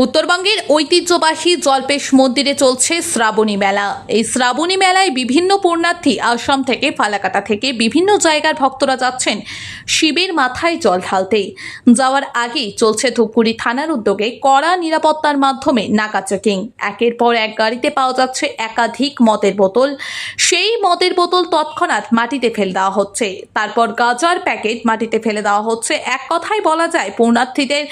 উত্তরবঙ্গের ঐতিহ্যবাহী জল্পেশ মন্দিরে চলছে শ্রাবণী মেলা। এই শ্রাবণী মেলায় বিভিন্ন পুণ্যার্থী আসাম থেকে, ফালাকাটা থেকে বিভিন্ন জায়গার ভক্তরা যাচ্ছেন শিবের মাথায় জল ঢালতে। যাওয়ার আগেই চলছে ধূপগুড়ি থানার উদ্যোগে কড়া নিরাপত্তার মাধ্যমে নাকা চেকিং। একের পর এক গাড়িতে পাওয়া যাচ্ছে একাধিক মদের বোতল। সেই মদের বোতল তৎক্ষণাৎ মাটিতে ফেলে দেওয়া হচ্ছে, তারপর গাঁজার প্যাকেট মাটিতে ফেলে দেওয়া হচ্ছে। এক কথায় বলা যায়, পুণ্যার্থীদের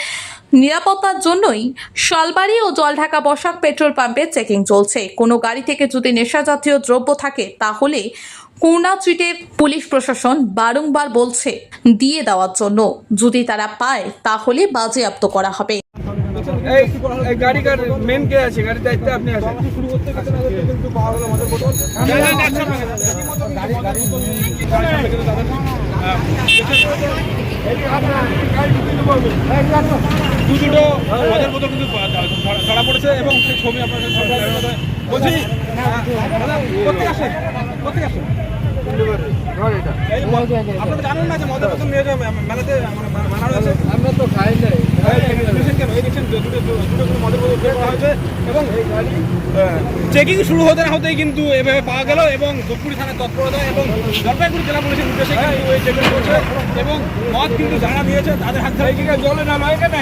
নিরাপত্তার জন্যই শালবাড়ি ও জলঢাকা বসাক পেট্রোল পাম্পে চেকিং চলছে। কোনো গাড়ি থেকে যদি নেশা জাতীয় দ্রব্য থাকে তাহলে কুর্না চিটের পুলিশ প্রশাসন বারংবার বলছে দিয়ে দেওয়ার জন্য। যদি তারা পায় তাহলে বাজেয়াপ্ত করা হবে। এই গাড়ির মেন কে আছে? গাড়ির দায়িত্বে আপনি আছেন। শুরু করতে কিন্তু পাওয়া গেল আমাদের বোতল। দুটো মদের বোতল কিন্তু ধরা পড়েছে এবং সেই ছবি আপনাদের বলছি কোথায় আসেন? আপনারা জানেন না যে মদের বোতল নিয়ে যাবে মেলাতে মানা রয়েছে? আমরা তো খাই নাই। এবং চেকিং শুরু হতে না হতেই কিন্তু এভাবে পাওয়া গেল এবং ধূপগুড়ি থানার তৎপরতা এবং জলপাইগুড়ি জেলা পুলিশের নির্দেশে কিন্তু এই চেকিং করছে এবং মদ কিন্তু যারা নিয়েছে তাদের হাত ধরে জলে না নয় কেন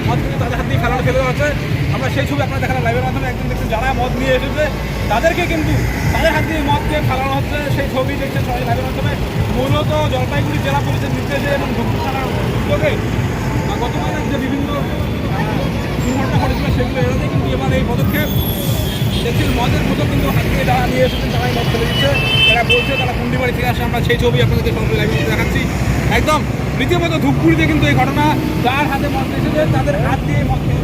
মদ কিন্তু তাদের হাত দিয়ে খেলানো খেলে হচ্ছে। আমরা সেই ছবি আপনারা দেখালাম লাইভের মাধ্যমে। একদিন দেখছেন যারা মদ নিয়ে এসেছে তাদেরকে কিন্তু তাদের হাত দিয়ে মদকে খেলানো হচ্ছে, সেই ছবি দেখছেন সবাই লাইভের মাধ্যমে। মূলত জলপাইগুড়ি জেলা পুলিশের নির্দেশে এবং ধূপগুড়ি থানার উদ্যোগে গতকালের যে বিভিন্ন দুর্ঘটনা ঘটেছিল সেগুলো এড়াতে কিন্তু এবার এই পদক্ষেপ। দেখছেন মদের বোতল কিন্তু হাত দিয়ে যারা নিয়ে এসেছেন তারাই মদ ফেলে দিচ্ছে। তারা বলছে তারা কুন্ডিবাড়ি থেকে আসে। আমরা সেই ছবি আপনাদেরকে সরাসরি লাইভে দেখাচ্ছি। একদম রীতিমতো ধূপগুড়িতে কিন্তু এই ঘটনা, যার হাতে মদ এসেছে তাদের হাত দিয়ে মদ খেয়ে